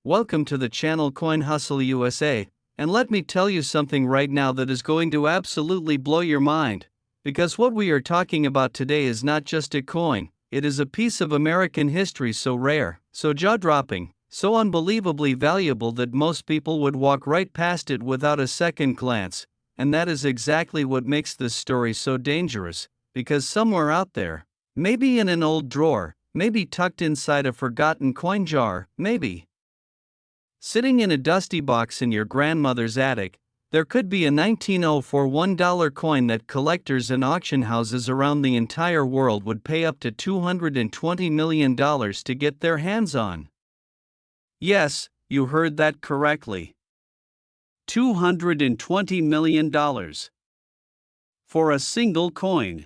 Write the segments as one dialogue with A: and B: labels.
A: Welcome to the channel Coin Hustle USA, and let me tell you something right now that is going to absolutely blow your mind. Because what we are talking about today is not just a coin, it is a piece of American history so rare, so jaw-dropping, so unbelievably valuable that most people would walk right past it without a second glance. And that is exactly what makes this story so dangerous, because somewhere out there, maybe in an old drawer, maybe tucked inside a forgotten coin jar, maybe sitting in a dusty box in your grandmother's attic, there could be a 1904 $1 coin that collectors and auction houses around the entire world would pay up to $220 million to get their hands on. Yes, you heard that correctly. $220 million for a single coin.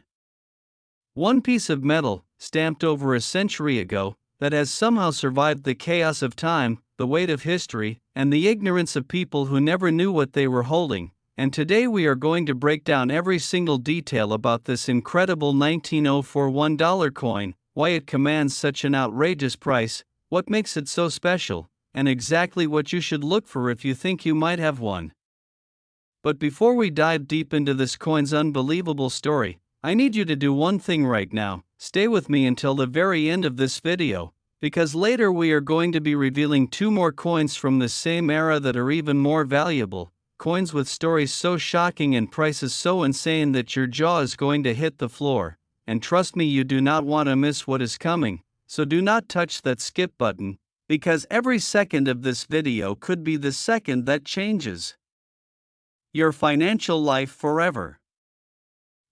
A: One piece of metal, stamped over a century ago, that has somehow survived the chaos of time, the weight of history, and the ignorance of people who never knew what they were holding. And today we are going to break down every single detail about this incredible 1904 $1 coin, why it commands such an outrageous price, what makes it so special, and exactly what you should look for if you think you might have one. But before we dive deep into this coin's unbelievable story, I need you to do one thing right now. Stay with me until the very end of this video, because later we are going to be revealing two more coins from the same era that are even more valuable, coins with stories so shocking and prices so insane that your jaw is going to hit the floor. And trust me, you do not want to miss what is coming, so do not touch that skip button, because every second of this video could be the second that changes your financial life forever.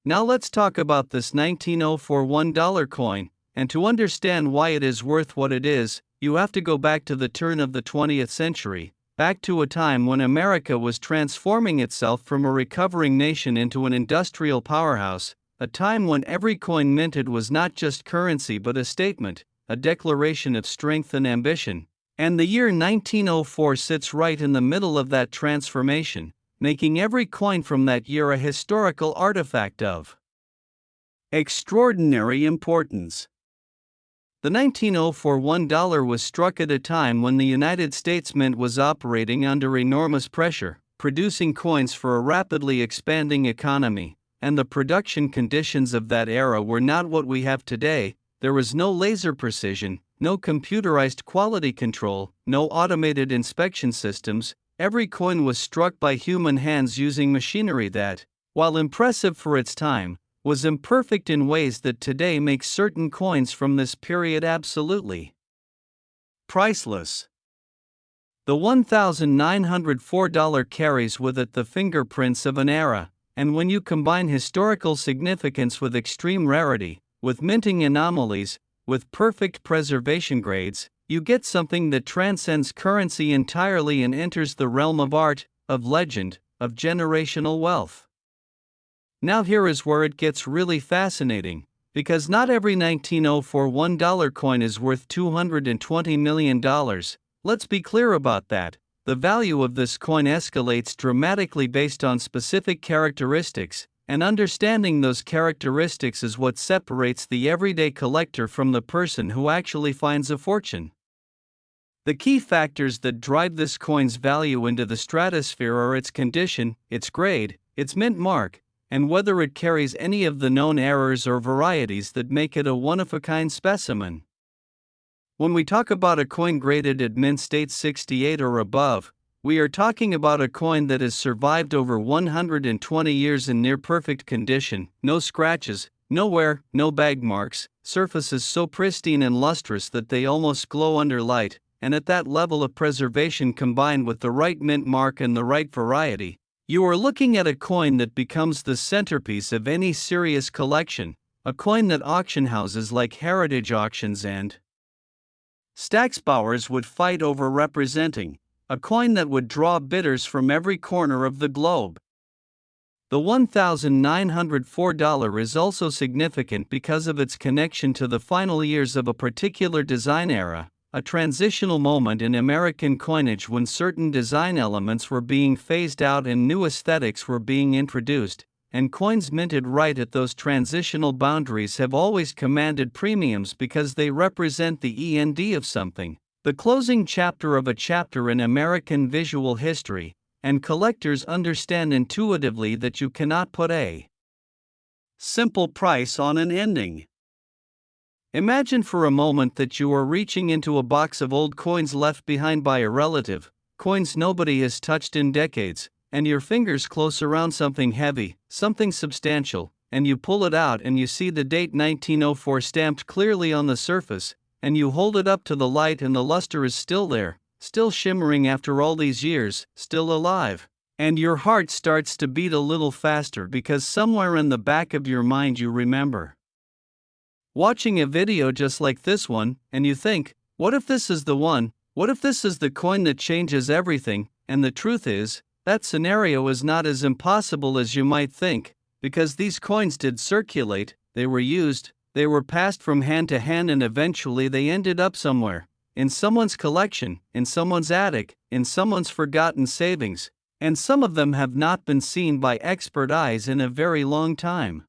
A: Now let's talk about this 1904 $1 coin, and to understand why it is worth what it is, you have to go back to the turn of the 20th century, back to a time when America was transforming itself from a recovering nation into an industrial powerhouse, a time when every coin minted was not just currency but a statement, a declaration of strength and ambition. And the year 1904 sits right in the middle of that transformation, making every coin from that year a historical artifact of extraordinary importance. The 1904 $1 was struck at a time when the United States Mint was operating under enormous pressure, producing coins for a rapidly expanding economy, and the production conditions of that era were not what we have today. There was no laser precision, no computerized quality control, no automated inspection systems. Every coin was struck by human hands using machinery that, while impressive for its time, was imperfect in ways that today make certain coins from this period absolutely priceless. The $1,904 carries with it the fingerprints of an era, and when you combine historical significance with extreme rarity, with minting anomalies, with perfect preservation grades, you get something that transcends currency entirely and enters the realm of art, of legend, of generational wealth. Now here is where it gets really fascinating, because not every 1904 $1 coin is worth $220 million. Let's be clear about that. The value of this coin escalates dramatically based on specific characteristics, and understanding those characteristics is what separates the everyday collector from the person who actually finds a fortune. The key factors that drive this coin's value into the stratosphere are its condition, its grade, its mint mark, and whether it carries any of the known errors or varieties that make it a one-of-a-kind specimen. When we talk about a coin graded at mint state 68 or above, we are talking about a coin that has survived over 120 years in near-perfect condition, no scratches, no wear, no bag marks, surfaces so pristine and lustrous that they almost glow under light, and at that level of preservation combined with the right mint mark and the right variety, you are looking at a coin that becomes the centerpiece of any serious collection, a coin that auction houses like Heritage Auctions and Stacksbowers would fight over representing, a coin that would draw bidders from every corner of the globe. The $1,904 is also significant because of its connection to the final years of a particular design era, a transitional moment in American coinage when certain design elements were being phased out and new aesthetics were being introduced, and coins minted right at those transitional boundaries have always commanded premiums because they represent the end of something, The closing chapter of a chapter in American visual history, and collectors understand intuitively that you cannot put a simple price on an ending. Imagine for a moment that you are reaching into a box of old coins left behind by a relative, coins nobody has touched in decades, and your fingers close around something heavy, something substantial, and you pull it out and you see the date 1904 stamped clearly on the surface, and you hold it up to the light and the luster is still there, still shimmering after all these years, still alive. And your heart starts to beat a little faster because somewhere in the back of your mind you remember watching a video just like this one, and you think, what if this is the one? What if this is the coin that changes everything? And the truth is, that scenario is not as impossible as you might think, because these coins did circulate, they were used, they were passed from hand to hand, and eventually they ended up somewhere. In someone's collection, in someone's attic, in someone's forgotten savings, and some of them have not been seen by expert eyes in a very long time.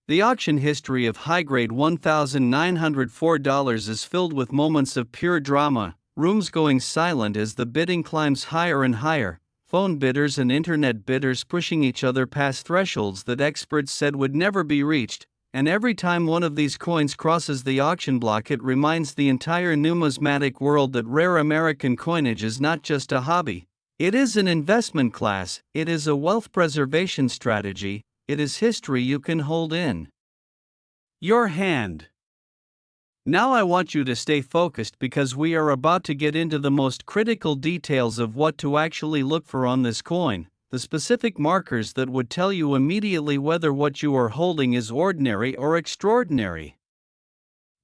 A: The auction history of high-grade $1,904 is filled with moments of pure drama, rooms going silent as the bidding climbs higher and higher, phone bidders and internet bidders pushing each other past thresholds that experts said would never be reached, and every time one of these coins crosses the auction block it reminds the entire numismatic world that rare American coinage is not just a hobby. It is an investment class, it is a wealth preservation strategy, it is history you can hold in your hand. Now I want you to stay focused because we are about to get into the most critical details of what to actually look for on this coin, the specific markers that would tell you immediately whether what you are holding is ordinary or extraordinary.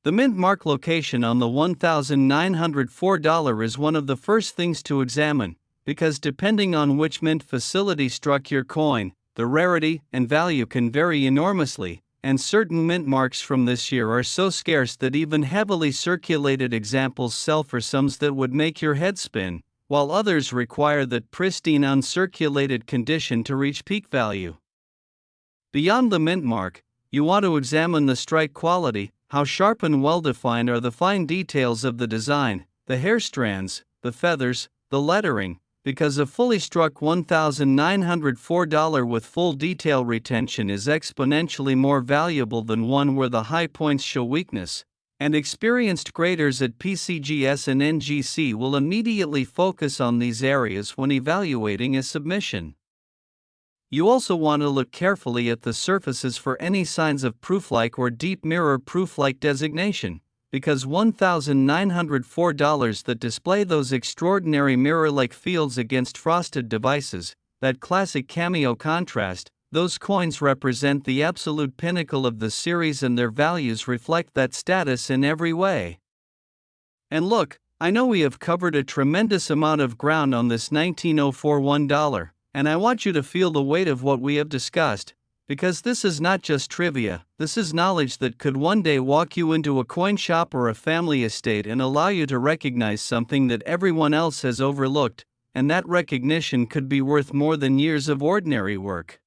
A: The mint mark location on the $1,904 is one of the first things to examine, because depending on which mint facility struck your coin, the rarity and value can vary enormously, and certain mint marks from this year are so scarce that even heavily circulated examples sell for sums that would make your head spin, while others require that pristine uncirculated condition to reach peak value. Beyond the mint mark, you want to examine the strike quality, how sharp and well-defined are the fine details of the design, the hair strands, the feathers, the lettering, because a fully struck $1,904 with full detail retention is exponentially more valuable than one where the high points show weakness, and experienced graders at PCGS and NGC will immediately focus on these areas when evaluating a submission. You also want to look carefully at the surfaces for any signs of proof-like or deep mirror proof-like designation, because $1,904 that display those extraordinary mirror-like fields against frosted devices, that classic cameo contrast, those coins represent the absolute pinnacle of the series and their values reflect that status in every way. And look, I know we have covered a tremendous amount of ground on this 1904 $1, and I want you to feel the weight of what we have discussed, because this is not just trivia, this is knowledge that could one day walk you into a coin shop or a family estate and allow you to recognize something that everyone else has overlooked, and that recognition could be worth more than years of ordinary work.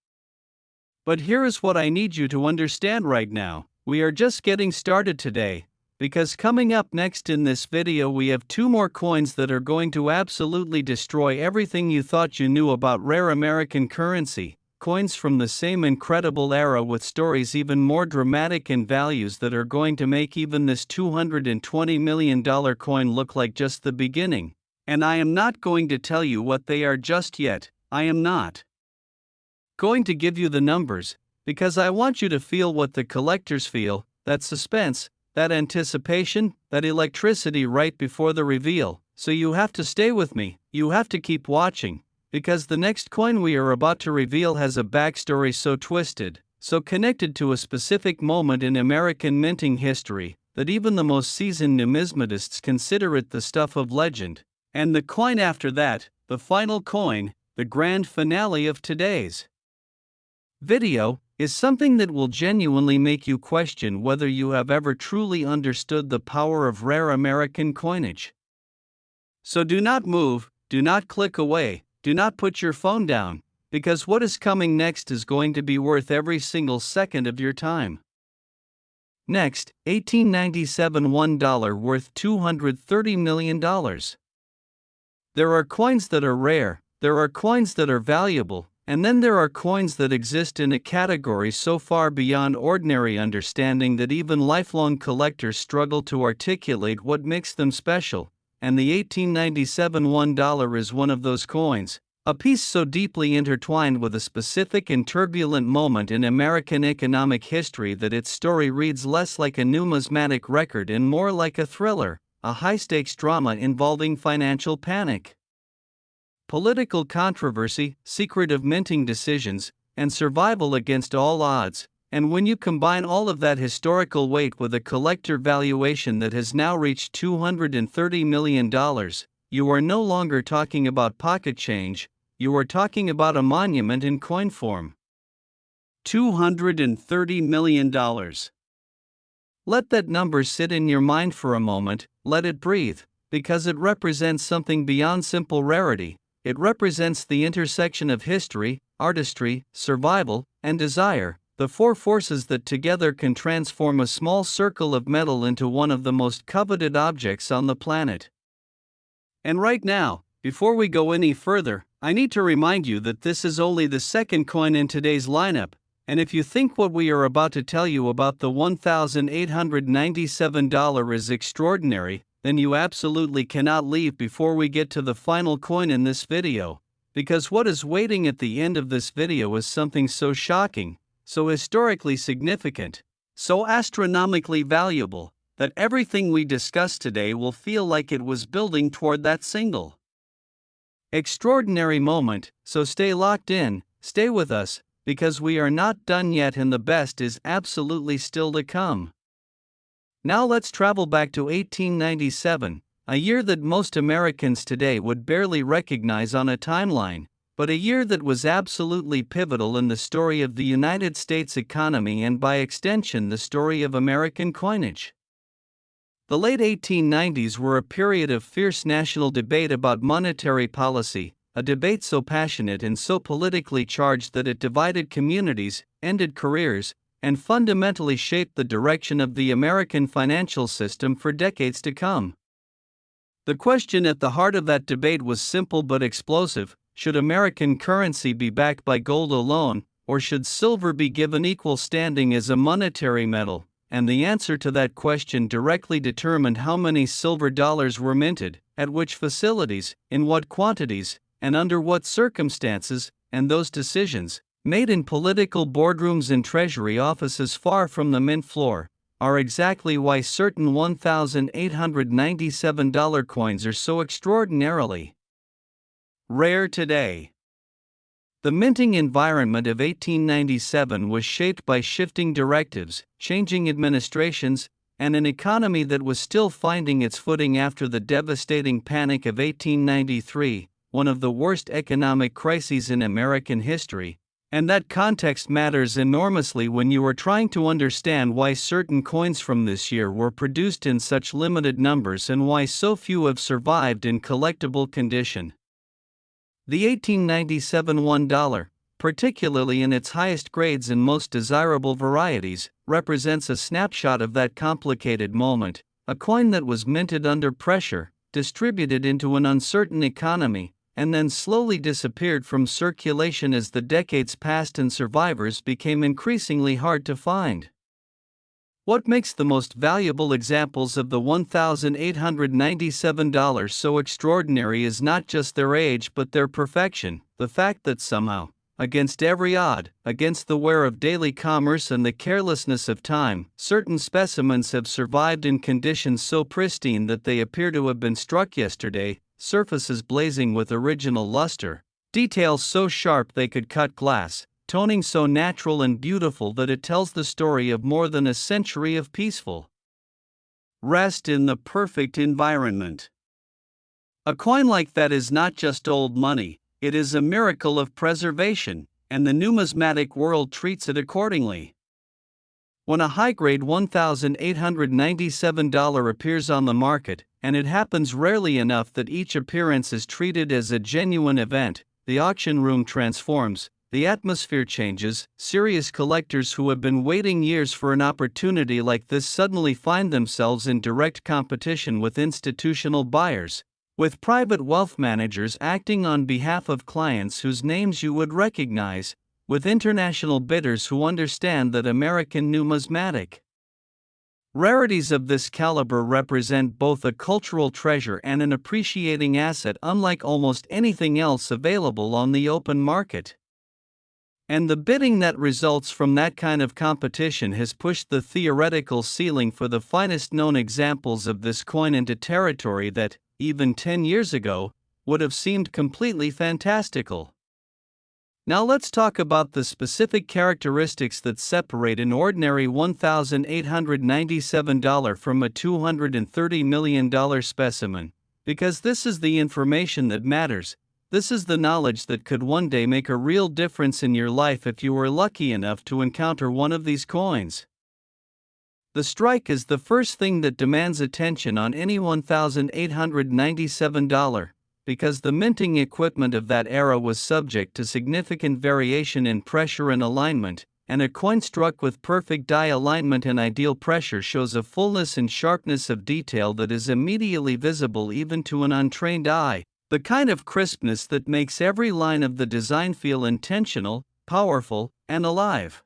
A: But here is what I need you to understand right now, we are just getting started today, because coming up next in this video we have two more coins that are going to absolutely destroy everything you thought you knew about rare American currency. Coins from the same incredible era with stories even more dramatic and values that are going to make even this $220 million coin look like just the beginning. And I am not going to tell you what they are just yet, I am not going to give you the numbers, because I want you to feel what the collectors feel, that suspense, that anticipation, that electricity right before the reveal. So you have to stay with me, you have to keep watching. Because the next coin we are about to reveal has a backstory so twisted, so connected to a specific moment in American minting history, that even the most seasoned numismatists consider it the stuff of legend. And the coin after that, the final coin, the grand finale of today's video, is something that will genuinely make you question whether you have ever truly understood the power of rare American coinage. So do not move, do not click away. Do not put your phone down, because what is coming next is going to be worth every single second of your time. Next, 1897 $1 worth $230 million. There are coins that are rare, there are coins that are valuable, and then there are coins that exist in a category so far beyond ordinary understanding that even lifelong collectors struggle to articulate what makes them special, and the 1897 $1 is one of those coins. A piece so deeply intertwined with a specific and turbulent moment in American economic history that its story reads less like a numismatic record and more like a thriller, a high-stakes drama involving financial panic, political controversy, secretive minting decisions, and survival against all odds. And when you combine all of that historical weight with a collector valuation that has now reached $230 million, you are no longer talking about pocket change. You are talking about a monument in coin form. $230 million. Let that number sit in your mind for a moment, let it breathe, because it represents something beyond simple rarity. It represents the intersection of history, artistry, survival, and desire, the four forces that together can transform a small circle of metal into one of the most coveted objects on the planet. And right now, before we go any further, I need to remind you that this is only the second coin in today's lineup, and if you think what we are about to tell you about the $1,897 is extraordinary, then you absolutely cannot leave before we get to the final coin in this video, because what is waiting at the end of this video is something so shocking, so historically significant, so astronomically valuable, that everything we discuss today will feel like it was building toward that single extraordinary moment. So stay locked in, stay with us, because we are not done yet and the best is absolutely still to come. Now let's travel back to 1897, a year that most Americans today would barely recognize on a timeline, but a year that was absolutely pivotal in the story of the United States economy and by extension the story of American coinage. The late 1890s were a period of fierce national debate about monetary policy, a debate so passionate and so politically charged that it divided communities, ended careers, and fundamentally shaped the direction of the American financial system for decades to come. The question at the heart of that debate was simple but explosive: should American currency be backed by gold alone, or should silver be given equal standing as a monetary metal? And the answer to that question directly determined how many silver dollars were minted, at which facilities, in what quantities, and under what circumstances, and those decisions, made in political boardrooms and treasury offices far from the mint floor, are exactly why certain $1,897 coins are so extraordinarily rare today. The minting environment of 1897 was shaped by shifting directives, changing administrations, and an economy that was still finding its footing after the devastating Panic of 1893, one of the worst economic crises in American history. And that context matters enormously when you are trying to understand why certain coins from this year were produced in such limited numbers and why so few have survived in collectible condition. The 1897 $1, particularly in its highest grades and most desirable varieties, represents a snapshot of that complicated moment, a coin that was minted under pressure, distributed into an uncertain economy, and then slowly disappeared from circulation as the decades passed and survivors became increasingly hard to find. What makes the most valuable examples of the $1,897 so extraordinary is not just their age but their perfection, the fact that somehow, against every odd, against the wear of daily commerce and the carelessness of time, certain specimens have survived in conditions so pristine that they appear to have been struck yesterday, surfaces blazing with original luster, details so sharp they could cut glass, toning so natural and beautiful that it tells the story of more than a century of peaceful rest in the perfect environment. A coin like that is not just old money, it is a miracle of preservation, and the numismatic world treats it accordingly. When a high-grade $1,897 appears on the market, and it happens rarely enough that each appearance is treated as a genuine event, the auction room transforms. the atmosphere changes. Serious collectors who have been waiting years for an opportunity like this suddenly find themselves in direct competition with institutional buyers, with private wealth managers acting on behalf of clients whose names you would recognize, with international bidders who understand that American numismatic rarities of this caliber represent both a cultural treasure and an appreciating asset unlike almost anything else available on the open market. And the bidding that results from that kind of competition has pushed the theoretical ceiling for the finest known examples of this coin into territory that, even 10 years ago, would have seemed completely fantastical. Now let's talk about the specific characteristics that separate an ordinary $1,897 from a $230 million specimen, because this is the information that matters. This is the knowledge that could one day make a real difference in your life if you were lucky enough to encounter one of these coins. The strike is the first thing that demands attention on any $1,897, because the minting equipment of that era was subject to significant variation in pressure and alignment, and a coin struck with perfect die alignment and ideal pressure shows a fullness and sharpness of detail that is immediately visible even to an untrained eye, the kind of crispness that makes every line of the design feel intentional, powerful, and alive.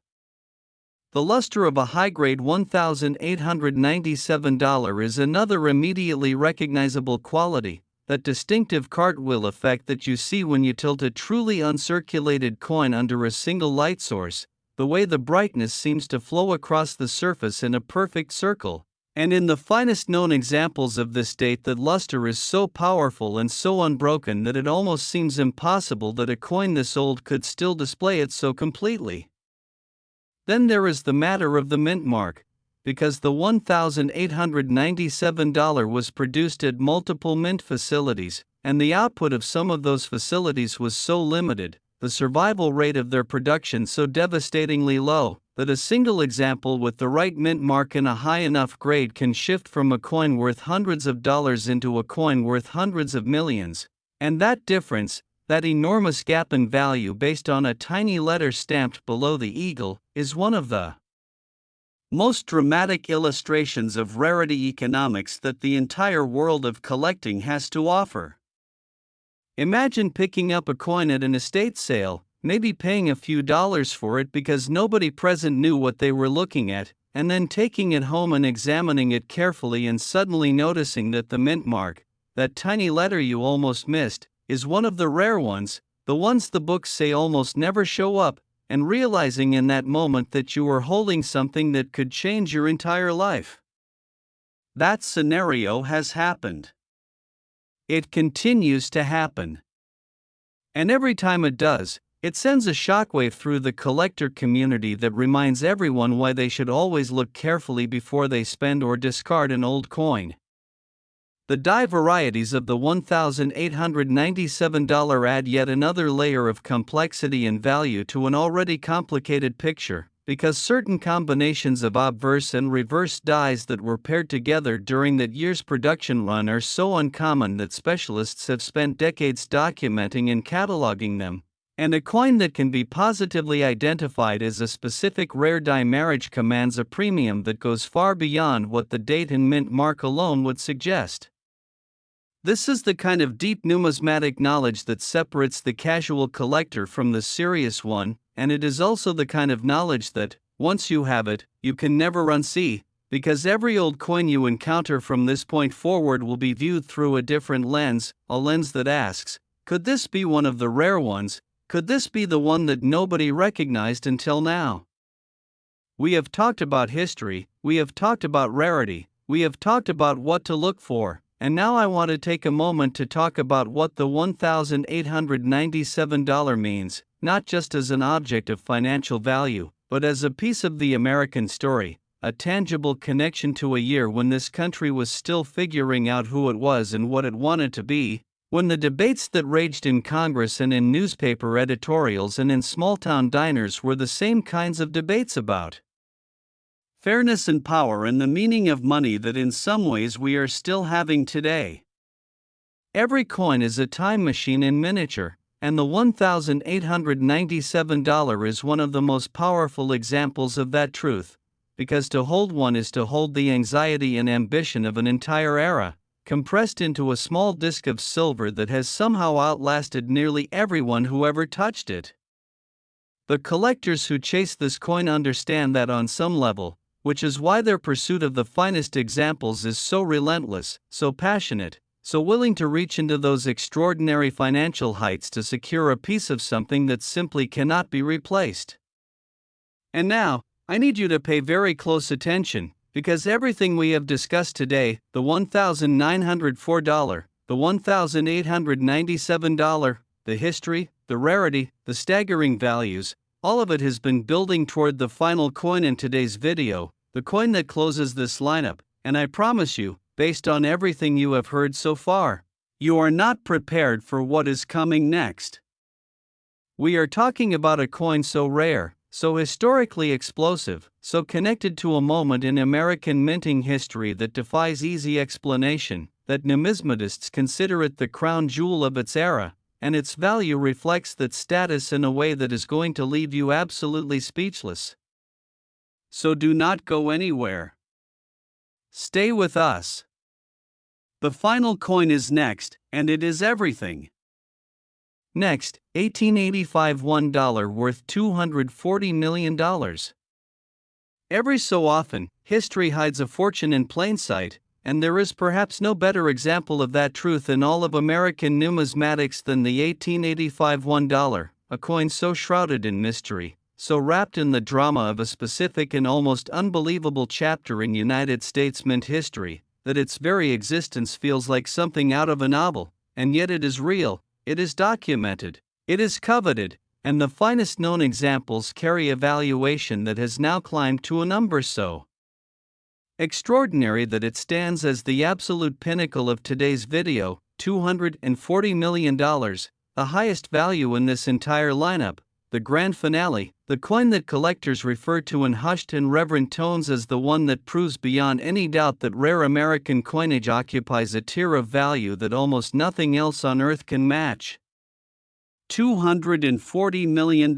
A: The luster of a high-grade $1,897 is another immediately recognizable quality, that distinctive cartwheel effect that you see when you tilt a truly uncirculated coin under a single light source, the way the brightness seems to flow across the surface in a perfect circle. And in the finest known examples of this date, that luster is so powerful and so unbroken that it almost seems impossible that a coin this old could still display it so completely. Then there is the matter of the mint mark, because the $1,897 was produced at multiple mint facilities, and the output of some of those facilities was so limited, the survival rate of their production so devastatingly low, that a single example with the right mint mark in a high enough grade can shift from a coin worth hundreds of dollars into a coin worth hundreds of millions. And that difference, that enormous gap in value based on a tiny letter stamped below the eagle, is one of the most dramatic illustrations of rarity economics that the entire world of collecting has to offer. Imagine picking up a coin at an estate sale, maybe paying a few dollars for it because nobody present knew what they were looking at, and then taking it home and examining it carefully and suddenly noticing that the mint mark, that tiny letter you almost missed, is one of the rare ones, the ones the books say almost never show up, and realizing in that moment that you were holding something that could change your entire life. That scenario has happened. It continues to happen. And every time it does, it sends a shockwave through the collector community that reminds everyone why they should always look carefully before they spend or discard an old coin. The die varieties of the $1,897 add yet another layer of complexity and value to an already complicated picture, because certain combinations of obverse and reverse dies that were paired together during that year's production run are so uncommon that specialists have spent decades documenting and cataloging them. And a coin that can be positively identified as a specific rare die marriage commands a premium that goes far beyond what the date and mint mark alone would suggest. This is the kind of deep numismatic knowledge that separates the casual collector from the serious one, and it is also the kind of knowledge that, once you have it, you can never unsee, because every old coin you encounter from this point forward will be viewed through a different lens, a lens that asks, could this be one of the rare ones? Could this be the one that nobody recognized until now? We have talked about history, we have talked about rarity, we have talked about what to look for. And now I want to take a moment to talk about what the $1,897 means, not just as an object of financial value, but as a piece of the American story, a tangible connection to a year when this country was still figuring out who it was and what it wanted to be, when the debates that raged in Congress and in newspaper editorials and in small-town diners were the same kinds of debates about fairness and power and the meaning of money that in some ways we are still having today. Every coin is a time machine in miniature, and the $1,897 is one of the most powerful examples of that truth, because to hold one is to hold the anxiety and ambition of an entire era, compressed into a small disk of silver that has somehow outlasted nearly everyone who ever touched it. The collectors who chase this coin understand that on some level, which is why their pursuit of the finest examples is so relentless, so passionate, so willing to reach into those extraordinary financial heights to secure a piece of something that simply cannot be replaced. And now, I need you to pay very close attention, because everything we have discussed today, the $1,904, the $1,897, the history, the rarity, the staggering values, all of it has been building toward the final coin in today's video, the coin that closes this lineup, and I promise you, based on everything you have heard so far, you are not prepared for what is coming next. We are talking about a coin so rare, so historically explosive, so connected to a moment in American minting history that defies easy explanation, that numismatists consider it the crown jewel of its era, and its value reflects that status in a way that is going to leave you absolutely speechless. So do not go anywhere. Stay with us. The final coin is next, and it is everything. Next, 1885 $1 worth $240 million. Every so often, history hides a fortune in plain sight, and there is perhaps no better example of that truth in all of American numismatics than the 1885 $1, a coin so shrouded in mystery, so wrapped in the drama of a specific and almost unbelievable chapter in United States mint history, that its very existence feels like something out of a novel, and yet it is real, it is documented, it is coveted, and the finest known examples carry a valuation that has now climbed to a number so extraordinary that it stands as the absolute pinnacle of today's video, $240 million, the highest value in this entire lineup, the grand finale, the coin that collectors refer to in hushed and reverent tones as the one that proves beyond any doubt that rare American coinage occupies a tier of value that almost nothing else on earth can match. $240 million.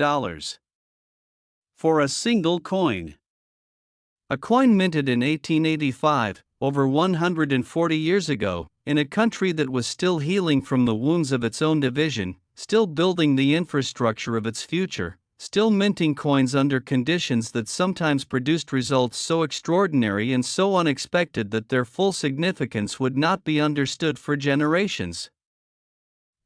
A: For a single coin. A coin minted in 1885, over 140 years ago, in a country that was still healing from the wounds of its own division, still building the infrastructure of its future, still minting coins under conditions that sometimes produced results so extraordinary and so unexpected that their full significance would not be understood for generations.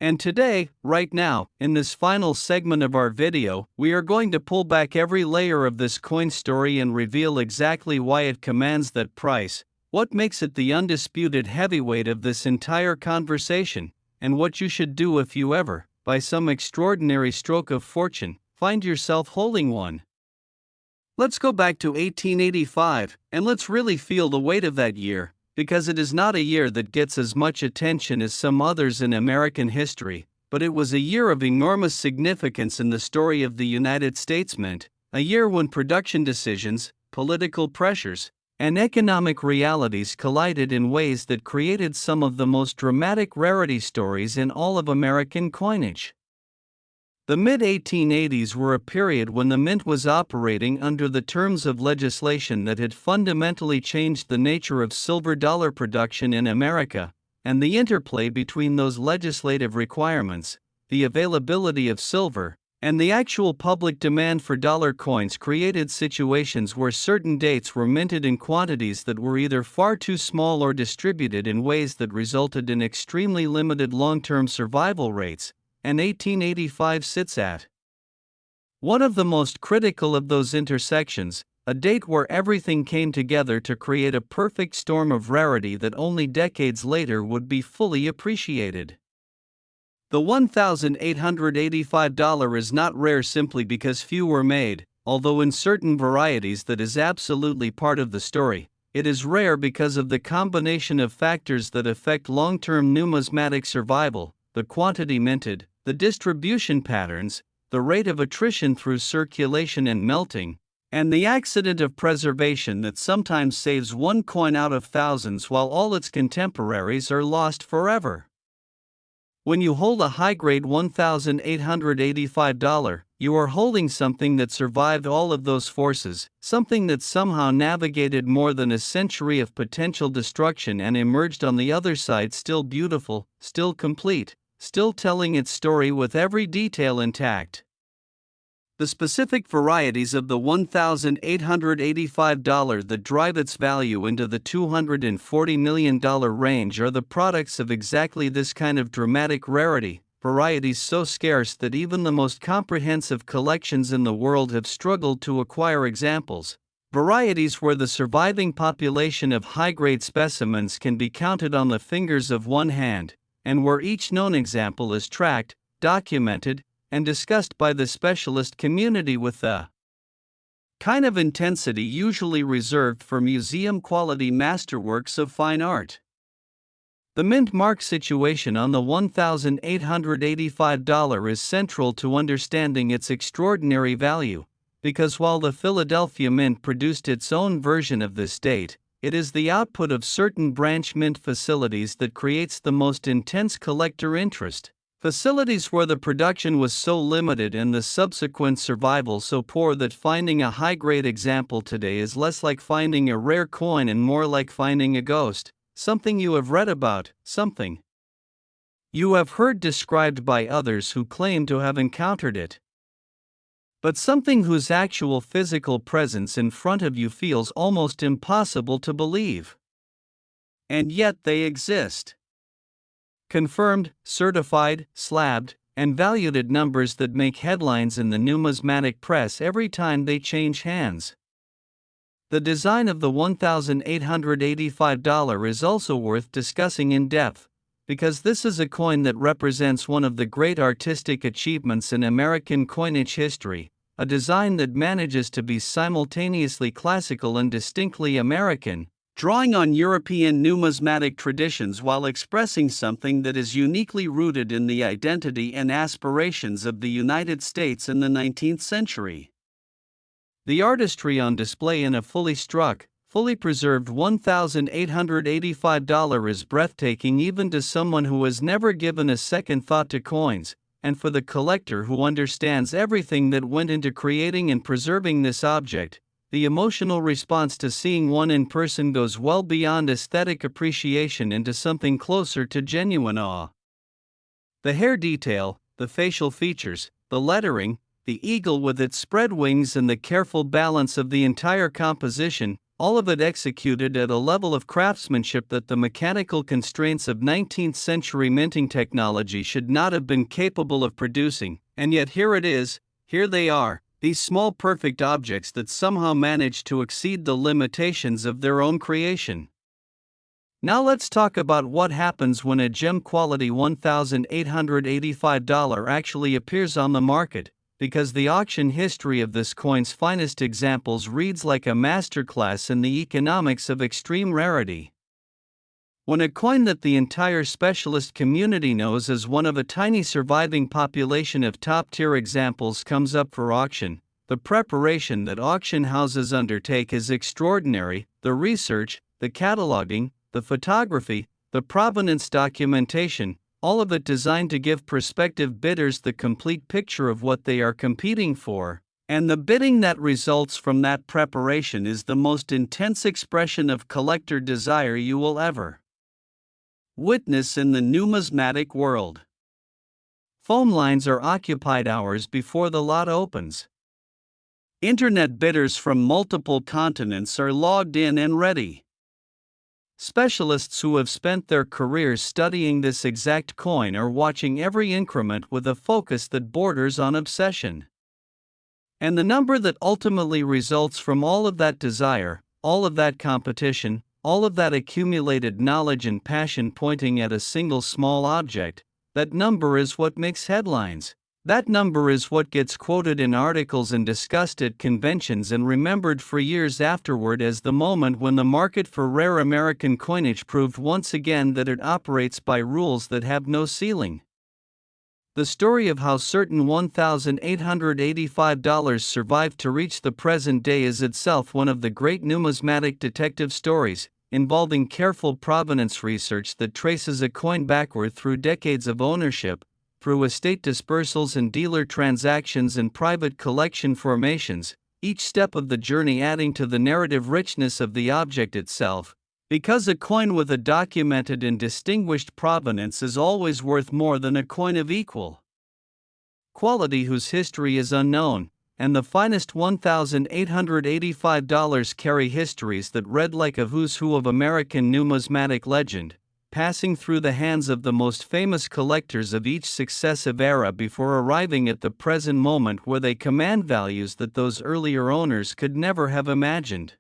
A: And today, right now, in this final segment of our video, we are going to pull back every layer of this coin story and reveal exactly why it commands that price, what makes it the undisputed heavyweight of this entire conversation, and what you should do if you ever, by some extraordinary stroke of fortune, find yourself holding one. Let's go back to 1885, and let's really feel the weight of that year, because it is not a year that gets as much attention as some others in American history, but it was a year of enormous significance in the story of the United States Mint, a year when production decisions, political pressures, and economic realities collided in ways that created some of the most dramatic rarity stories in all of American coinage. The mid-1880s were a period when the mint was operating under the terms of legislation that had fundamentally changed the nature of silver dollar production in America, and the interplay between those legislative requirements, the availability of silver, and the actual public demand for dollar coins created situations where certain dates were minted in quantities that were either far too small or distributed in ways that resulted in extremely limited long-term survival rates, and 1885 sits at one of the most critical of those intersections, a date where everything came together to create a perfect storm of rarity that only decades later would be fully appreciated. The $1,885 is not rare simply because few were made, although in certain varieties that is absolutely part of the story. It is rare because of the combination of factors that affect long-term numismatic survival, the quantity minted, the distribution patterns, the rate of attrition through circulation and melting, and the accident of preservation that sometimes saves one coin out of thousands while all its contemporaries are lost forever. When you hold a high-grade $1,885, you are holding something that survived all of those forces, something that somehow navigated more than a century of potential destruction and emerged on the other side still beautiful, still complete, still telling its story with every detail intact. The specific varieties of the $1,885 that drive its value into the $240 million range are the products of exactly this kind of dramatic rarity, varieties so scarce that even the most comprehensive collections in the world have struggled to acquire examples, varieties where the surviving population of high-grade specimens can be counted on the fingers of one hand, and where each known example is tracked, documented, and discussed by the specialist community with the kind of intensity usually reserved for museum-quality masterworks of fine art. The mint mark situation on the $1,885 is central to understanding its extraordinary value, because while the Philadelphia Mint produced its own version of this date, it is the output of certain branch mint facilities that creates the most intense collector interest. Facilities where the production was so limited and the subsequent survival so poor that finding a high-grade example today is less like finding a rare coin and more like finding a ghost, something you have read about, something you have heard described by others who claim to have encountered it, but something whose actual physical presence in front of you feels almost impossible to believe. And yet they exist. Confirmed, certified, slabbed, and valued at numbers that make headlines in the numismatic press every time they change hands. The design of the $1,885 is also worth discussing in depth, because this is a coin that represents one of the great artistic achievements in American coinage history, a design that manages to be simultaneously classical and distinctly American, drawing on European numismatic traditions while expressing something that is uniquely rooted in the identity and aspirations of the United States in the 19th century. The artistry on display in a fully struck, fully preserved $1,885 is breathtaking even to someone who has never given a second thought to coins, and for the collector who understands everything that went into creating and preserving this object, the emotional response to seeing one in person goes well beyond aesthetic appreciation into something closer to genuine awe. The hair detail, the facial features, the lettering, the eagle with its spread wings and the careful balance of the entire composition, all of it executed at a level of craftsmanship that the mechanical constraints of 19th century minting technology should not have been capable of producing, and yet here it is, here they are. These small perfect objects that somehow manage to exceed the limitations of their own creation. Now let's talk about what happens when a gem-quality $1,885 actually appears on the market, because the auction history of this coin's finest examples reads like a masterclass in the economics of extreme rarity. When a coin that the entire specialist community knows as one of a tiny surviving population of top-tier examples comes up for auction, the preparation that auction houses undertake is extraordinary. The research, the cataloging, the photography, the provenance documentation, all of it designed to give prospective bidders the complete picture of what they are competing for. And the bidding that results from that preparation is the most intense expression of collector desire you will ever witness in the numismatic world. Phone lines are occupied hours before the lot opens. Internet bidders from multiple continents are logged in and ready. Specialists who have spent their careers studying this exact coin are watching every increment with a focus that borders on obsession. And the number that ultimately results from all of that desire, all of that competition, all of that accumulated knowledge and passion pointing at a single small object, that number is what makes headlines. That number is what gets quoted in articles and discussed at conventions and remembered for years afterward as the moment when the market for rare American coinage proved once again that it operates by rules that have no ceiling. The story of how certain $1,885 survived to reach the present day is itself one of the great numismatic detective stories, involving careful provenance research that traces a coin backward through decades of ownership, through estate dispersals and dealer transactions and private collection formations, each step of the journey adding to the narrative richness of the object itself. Because a coin with a documented and distinguished provenance is always worth more than a coin of equal quality whose history is unknown, and the finest $1,885 carry histories that read like a who's who of American numismatic legend, passing through the hands of the most famous collectors of each successive era before arriving at the present moment where they command values that those earlier owners could never have imagined.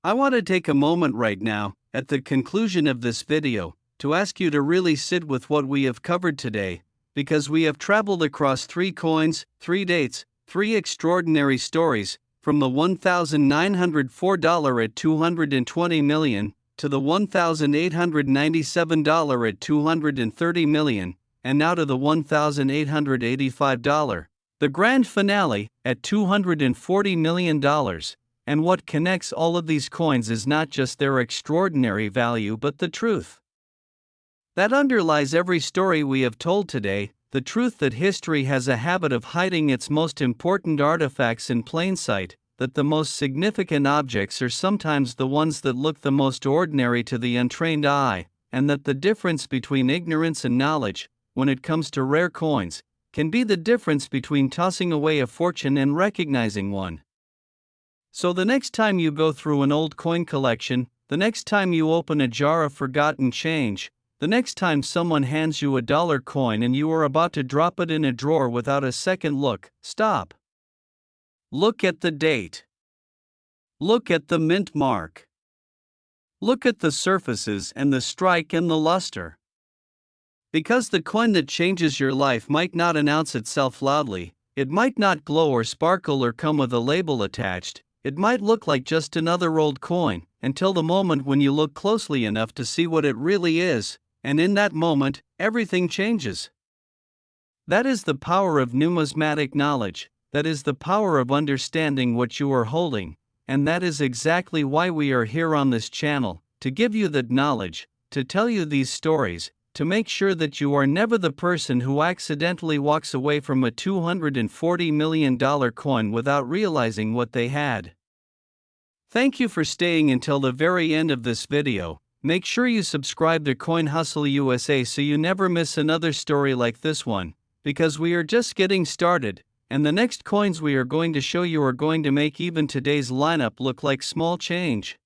A: I want to take a moment right now, at the conclusion of this video, to ask you to really sit with what we have covered today, because we have traveled across 3 coins, 3 dates, 3 extraordinary stories, from the $1,904 at $220 million, to the $1,897 at $230 million, and now to the $1,885, the grand finale, at $240 million. And what connects all of these coins is not just their extraordinary value but the truth that underlies every story we have told today, the truth that history has a habit of hiding its most important artifacts in plain sight, that the most significant objects are sometimes the ones that look the most ordinary to the untrained eye, and that the difference between ignorance and knowledge, when it comes to rare coins, can be the difference between tossing away a fortune and recognizing one. So the next time you go through an old coin collection, the next time you open a jar of forgotten change, the next time someone hands you a dollar coin and you are about to drop it in a drawer without a second look, stop. Look at the date. Look at the mint mark. Look at the surfaces and the strike and the luster. Because the coin that changes your life might not announce itself loudly, it might not glow or sparkle or come with a label attached, it might look like just another old coin, until the moment when you look closely enough to see what it really is. And in that moment, everything changes. That is the power of numismatic knowledge, that is the power of understanding what you are holding, and that is exactly why we are here on this channel, to give you that knowledge, to tell you these stories, to make sure that you are never the person who accidentally walks away from a $240 million coin without realizing what they had. Thank you for staying until the very end of this video. Make sure you subscribe to Coin Hustle USA so you never miss another story like this one, because we are just getting started, and the next coins we are going to show you are going to make even today's lineup look like small change.